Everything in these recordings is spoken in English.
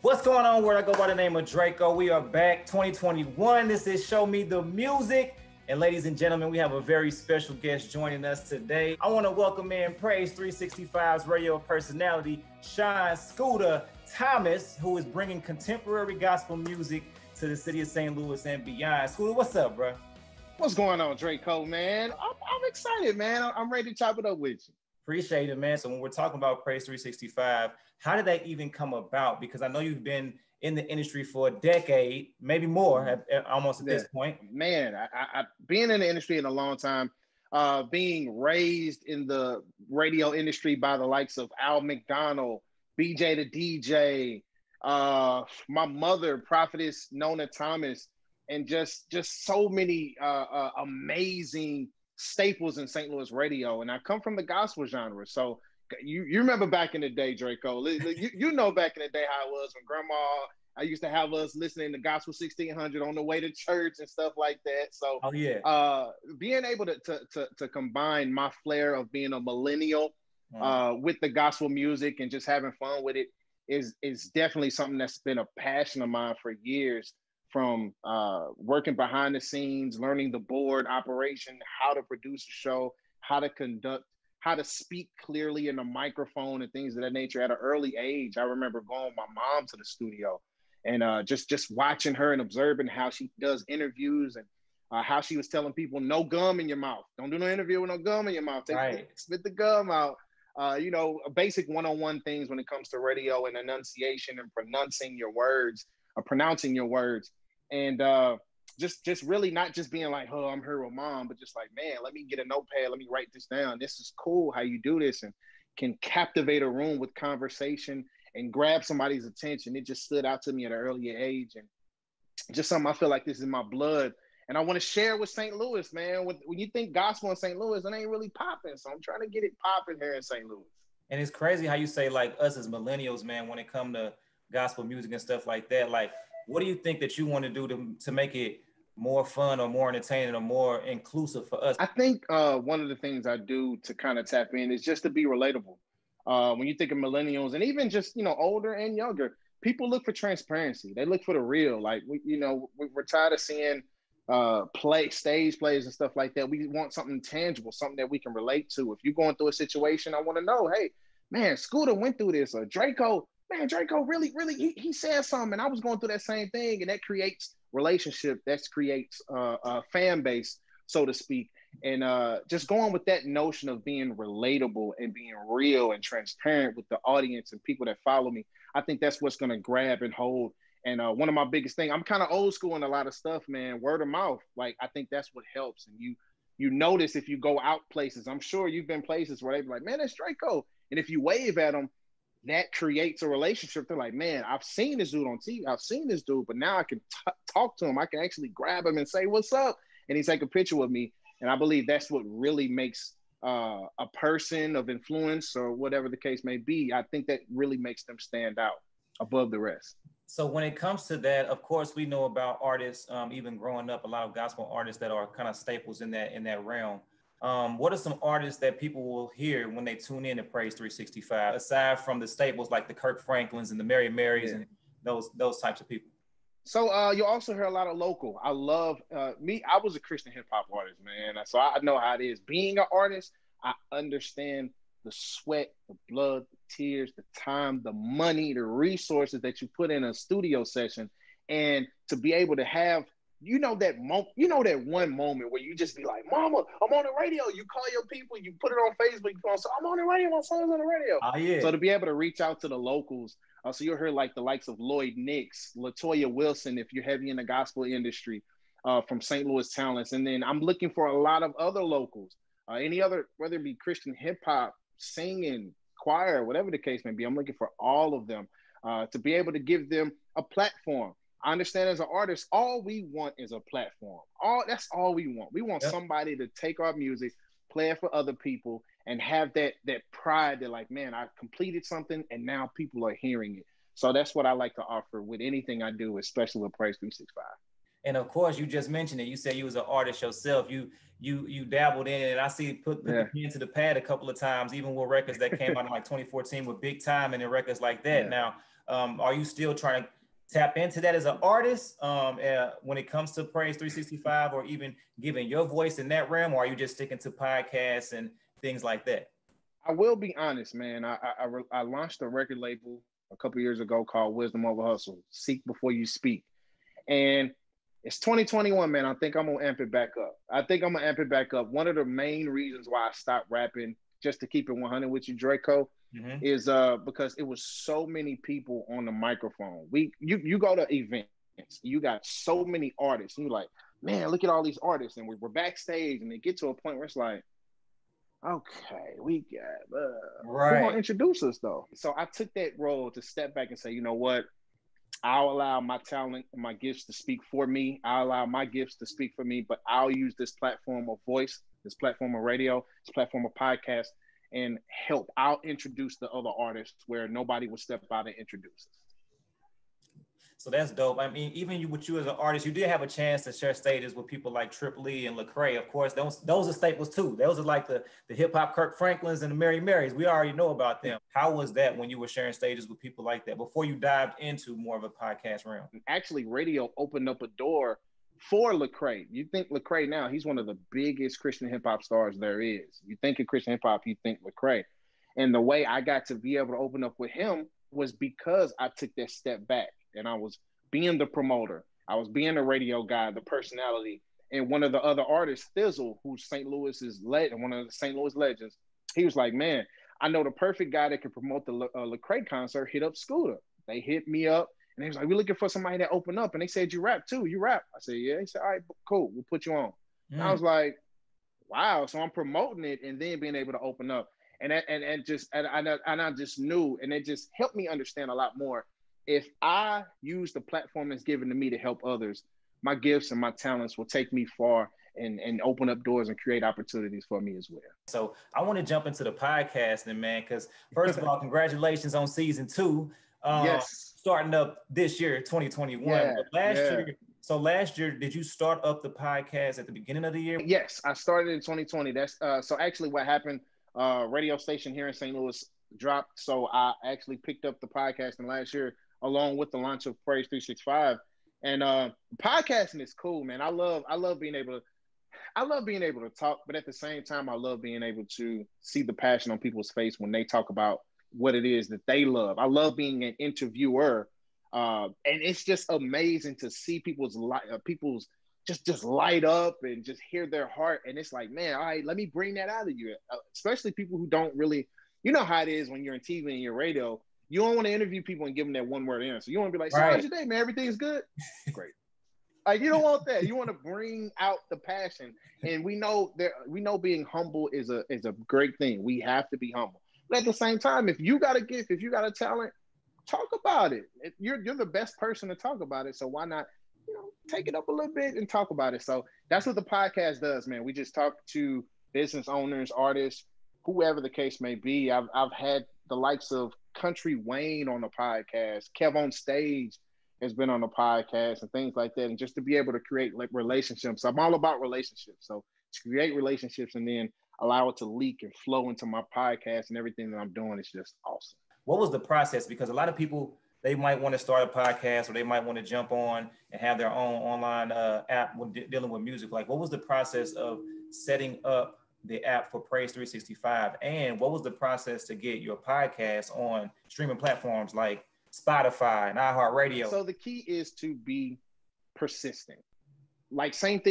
What's going on, world? I go by the name of Dre'Co. We are back 2021. This is Show Me the Music. And ladies and gentlemen, we have a very special guest joining us today. I want to welcome in Praise 365's radio personality, Sean Scooda Thomas, who is bringing contemporary gospel music to the city of St. Louis and beyond. Scooda, what's up, bro? What's going on, Dre'Co, man? I'm excited, man. I'm ready to chop it up with you. Appreciate it, man. So when we're talking about Praise 365, how did that even come about? Because I know you've been in the industry for a decade, maybe more, almost at this point. Man, I being in the industry in a long time, being raised in the radio industry by the likes of Al McDonald, BJ the DJ, my mother, Prophetess Nona Thomas, and just so many amazing staples in St. Louis radio. And I come from the gospel genre. So you remember back in the day, Dre'Co, you know back in the day how it was when I used to have us listening to Gospel 1600 on the way to church and stuff like that. So being able to combine my flair of being a millennial with the gospel music and just having fun with it is definitely something that's been a passion of mine for years. From working behind the scenes, learning the board operation, how to produce a show, how to conduct, how to speak clearly in a microphone and things of that nature at an early age. I remember going with my mom to the studio and just watching her and observing how she does interviews and how she was telling people, no gum in your mouth. Don't do no interview with no gum in your mouth. Spit the gum out. Basic one-on-one things when it comes to radio and enunciation and pronouncing your words. And just really not just being like, oh, I'm here with mom, but just like, man, let me get a notepad, let me write this down. This is cool how you do this and can captivate a room with conversation and grab somebody's attention. It just stood out to me at an earlier age and just something I feel like this is my blood. And I want to share with St. Louis, man. When you think gospel in St. Louis, it ain't really popping. So I'm trying to get it popping here in St. Louis. And it's crazy how you say like us as millennials, man, when it comes to gospel music and stuff like that, like, what do you think that you want to do to make it more fun or more entertaining or more inclusive for us? I think one of the things I do to kind of tap in is just to be relatable. When you think of millennials and even just, older and younger, people look for transparency. They look for the real. Like, we're tired of seeing stage plays and stuff like that. We want something tangible, something that we can relate to. If you're going through a situation, I want to know, hey, man, Scooda went through this, or Dre'Co really, he said something, and I was going through that same thing, and that creates relationship, that creates a fan base, so to speak. And just going with that notion of being relatable and being real and transparent with the audience and people that follow me, I think that's what's going to grab and hold. And one of my biggest things, I'm kind of old school in a lot of stuff, man, word of mouth. Like, I think that's what helps. And you notice if you go out places, I'm sure you've been places where they be like, man, that's Dre'Co. And if you wave at them, that creates a relationship. They're like, man, I've seen this dude on TV. I've seen this dude, but now I can talk to him. I can actually grab him and say, what's up? And he take a picture with me. And I believe that's what really makes a person of influence or whatever the case may be. I think that really makes them stand out above the rest. So when it comes to that, of course, we know about artists, even growing up, a lot of gospel artists that are kind of staples in that realm. What are some artists that people will hear when they tune in to Praise 365, aside from the staples like the Kirk Franklins and the Mary Marys and those types of people? So you'll also hear a lot of local. I love me. I was a Christian hip hop artist, man. So I know how it is. Being an artist, I understand the sweat, the blood, the tears, the time, the money, the resources that you put in a studio session. And to be able to have that one moment where you just be like, mama, I'm on the radio. You call your people, you put it on Facebook, so I'm on the radio, my son's on the radio. Oh, yeah. So to be able to reach out to the locals, so you'll hear like the likes of Lloyd Nix, Latoya Wilson, if you're heavy in the gospel industry, from St. Louis talents. And then I'm looking for a lot of other locals, any other, whether it be Christian hip hop, singing, choir, whatever the case may be. I'm looking for all of them to be able to give them a platform. I understand as an artist, all we want is a platform. That's all we want. We want somebody to take our music, play it for other people, and have that pride that like, man, I completed something and now people are hearing it. So that's what I like to offer with anything I do, especially with Praise 365. And of course, you just mentioned it. You said you was an artist yourself. You dabbled in it. I see put the pen to the pad a couple of times, even with records that came out in like 2014 with Big Time and then records like that. Now, are you still trying to tap into that as an artist when it comes to Praise 365, or even giving your voice in that realm, or are you just sticking to podcasts and things like that? I will be honest, man. I launched a record label a couple years ago called Wisdom Over Hustle, Seek Before You Speak. And it's 2021, man. I think I'm going to amp it back up. One of the main reasons why I stopped rapping, just to keep it 100 with you, Dre'Co, is because it was so many people on the microphone. You go to events, you got so many artists, and you're like, man, look at all these artists, and we're backstage, and they get to a point where it's like, okay, we got who gonna introduce us though? So I took that role to step back and say, you know what? I'll allow my talent and my gifts to speak for me. I'll allow my gifts to speak for me, but I'll use this platform of voice, this platform of radio, this platform of podcast, and help. I'll introduce the other artists where nobody will step out and introduce us. So that's dope. I mean, even with you as an artist, you did have a chance to share stages with people like Triple E and Lecrae. Of course, those are staples too. Those are like the hip hop Kirk Franklins and the Mary Marys. We already know about them. How was that when you were sharing stages with people like that before you dived into more of a podcast realm? Actually, radio opened up a door for Lecrae. You think Lecrae now, he's one of the biggest Christian hip hop stars there is. You think of Christian hip hop, you think Lecrae. And the way I got to be able to open up with him was because I took that step back. And I was being the promoter. I was being the radio guy, the personality. And one of the other artists, Thizzle, who's St. Louis's one of the St. Louis legends, he was like, man, I know the perfect guy that can promote the Lecrae concert. Hit up Scooda. They hit me up, and they was like, we're looking for somebody to open up. And they said, you rap too. You rap. I said, yeah. He said, all right, cool. We'll put you on. And I was like, wow. So I'm promoting it and then being able to open up. And I just knew, and it just helped me understand a lot more. If I use the platform that's given to me to help others, my gifts and my talents will take me far and open up doors and create opportunities for me as well. So I want to jump into the podcasting, man, because first of all, congratulations on season 2. Starting up this year, 2021. Last year, did you start up the podcast at the beginning of the year? Yes, I started in 2020. That's so actually what happened, radio station here in St. Louis dropped. So I actually picked up the podcasting last year, along with the launch of Praise 365. And podcasting is cool, man. I love being able to talk, but at the same time, I love being able to see the passion on people's face when they talk about what it is that they love. I love being an interviewer. And it's just amazing to see people's just light up and just hear their heart. And it's like, man, all right, let me bring that out of you. Especially people who don't really, you know how it is when you're in TV and your radio. You don't want to interview people and give them that one word answer. You want to be like, so how's your day, man? Everything's good? Great. Like, you don't want that. You want to bring out the passion. And we know being humble is a great thing. We have to be humble. But at the same time, if you got a gift, if you got a talent, talk about it. You're the best person to talk about it. So why not, take it up a little bit and talk about it. So that's what the podcast does, man. We just talk to business owners, artists, whoever the case may be. I've had the likes of Country Wayne on the podcast. Kev on Stage has been on the podcast and things like that. And just to be able to create relationships. I'm all about relationships. So to create relationships and then allow it to leak and flow into my podcast and everything that I'm doing is just awesome. What was the process? Because a lot of people, they might want to start a podcast or they might want to jump on and have their own online app when dealing with music. Like, what was the process of setting up the app for Praise 365? And what was the process to get your podcast on streaming platforms like Spotify and iHeartRadio? So the key is to be persistent. Like same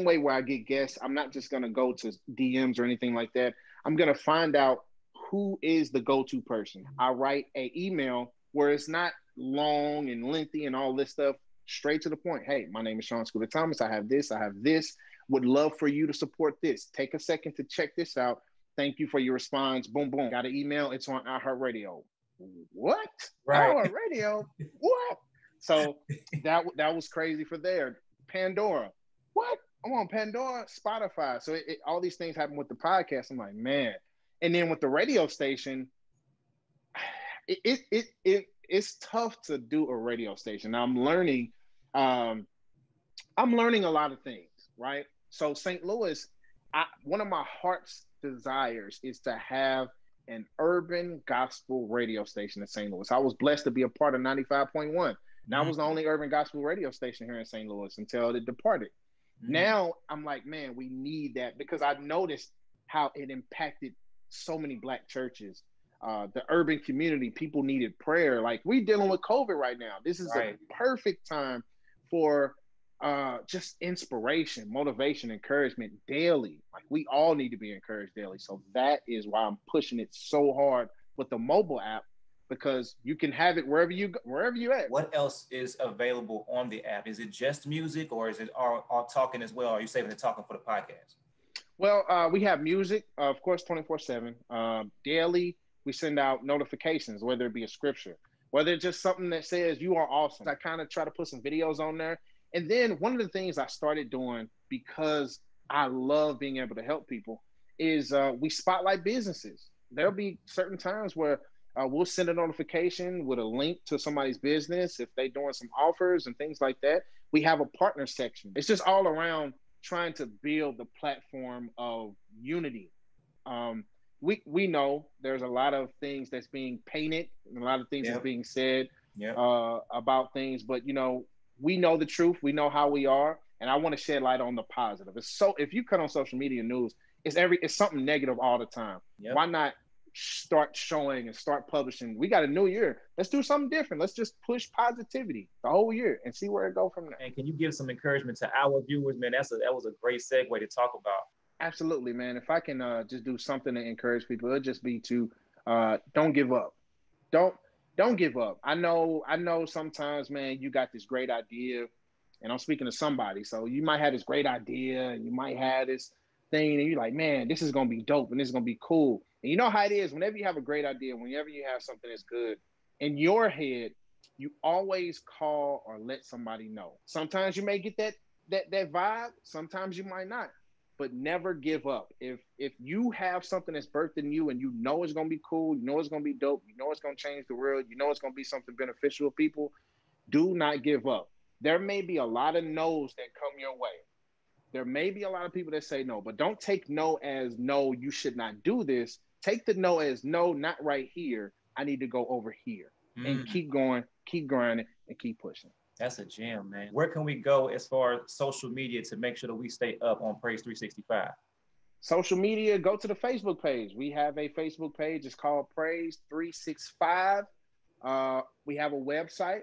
way where I get guests, I'm not just going to go to DMs or anything like that. I'm going to find out who is the go-to person. I write an email where it's not long and lengthy and all this stuff, straight to the point. Hey, my name is Sean Scooda Thomas. I have this. Would love for you to support this. Take a second to check this out. Thank you for your response. Boom, boom. Got an email. It's on iHeartRadio. What? Right. iHeartRadio? What? So that was crazy for there. Pandora. What? I'm on Pandora, Spotify. So all these things happen with the podcast. I'm like, man. And then with the radio station, it's tough to do a radio station. Now I'm learning I'm learning a lot of things, right? So St. Louis, one of my heart's desires is to have an urban gospel radio station in St. Louis. I was blessed to be a part of 95.1. That was the only urban gospel radio station here in St. Louis until it departed. Now I'm like, man, we need that, because I noticed how it impacted so many Black churches. The urban community, people needed prayer. Like, we dealing with COVID right now. This is a perfect time for just inspiration, motivation, encouragement daily. Like, we all need to be encouraged daily. So that is why I'm pushing it so hard with the mobile app, because you can have it wherever you at. What else is available on the app? Is it just music, or is it all talking as well? Are you saving the talking for the podcast? Well, we have music, of course, 24/7. Daily, we send out notifications, whether it be a scripture, whether it's just something that says you are awesome. I kind of try to put some videos on there. And then one of the things I started doing, because I love being able to help people, is we spotlight businesses. There'll be certain times where we'll send a notification with a link to somebody's business if they're doing some offers and things like that. We have a partner section. It's just all around trying to build the platform of unity. We know there's a lot of things that's being painted and a lot of things that's being said about things, but we know the truth. We know how we are, and I want to shed light on the positive. If you cut on social media news, it's something negative all the time. Why not start showing and start publishing? We got a new year. Let's do something different. Let's just push positivity the whole year and see where it goes from there. And can you give some encouragement to our viewers, man? That was a great segue to talk about. Absolutely, man. If I can just do something to encourage people, it'll just be to don't give up. Don't give up. I know sometimes, man, you got this great idea, and I'm speaking to somebody. So you might have this great idea, and you might have this thing, and you're like, man, this is going to be dope, and this is going to be cool. And you know how it is, whenever you have a great idea, whenever you have something that's good, in your head, you always call or let somebody know. Sometimes you may get that vibe. Sometimes you might not. But never give up. If you have something that's birthed in you and you know it's going to be cool, you know it's going to be dope, you know it's going to change the world, you know it's going to be something beneficial to people, do not give up. There may be a lot of no's that come your way. There may be a lot of people that say no, but don't take no as no, you should not do this. Take the no as no, not right here. I need to go over here. And keep going, keep grinding, and keep pushing. That's a gem, man. Where can we go as far as social media to make sure that we stay up on Praise 365? Social media, go to the Facebook page. We have a Facebook page. It's called Praise 365. We have a website,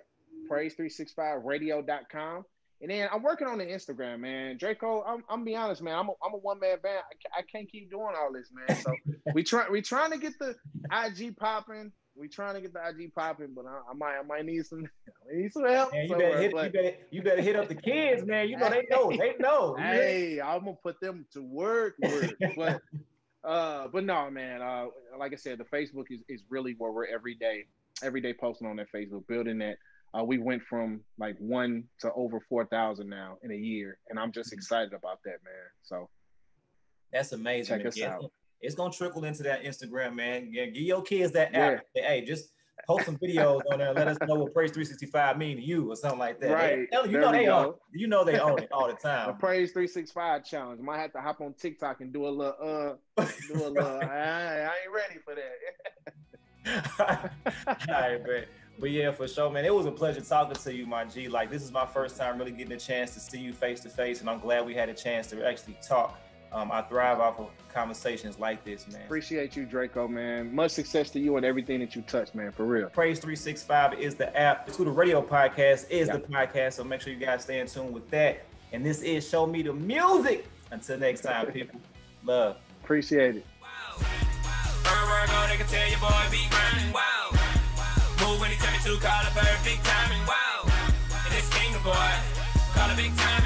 praise365radio.com. And then I'm working on the Instagram, man. Dre'Co, I'm be honest, man. I'm a one-man band. I can't keep doing all this, man. So we trying to get the IG popping. But I might need some help. Man, you better hit up the kids, man. They know. Hey, I'm gonna put them to work. But no, man. Like I said, the Facebook is really where we're every day posting on that Facebook, building that. We went from like 1 to over 4,000 now in a year, and I'm just excited about that, man. So that's amazing. Check us out. It's gonna trickle into that Instagram, man. Yeah, give your kids that app. Hey, just post some videos on there and let us know what Praise 365 mean to you or something like that. Right. They own it all the time. The Praise 365 challenge. Might have to hop on TikTok and do a little I ain't ready for that. All right, man. But yeah, for sure, man. It was a pleasure talking to you, my G. Like, this is my first time really getting a chance to see you face to face, and I'm glad we had a chance to actually talk. I thrive off of conversations like this, man. Appreciate you, Dre'Co, man. Much success to you and everything that you touch, man, for real. Praise 365 is the app. Scooda Radio Podcast is the podcast, so make sure you guys stay in tune with that. And this is Show Me the Music. Until next time, people. Love. Appreciate it. Wow. They can tell your boy be grinding. Wow. Move when he tell me to call a bird big timing. Wow. And this king boy, call a big time.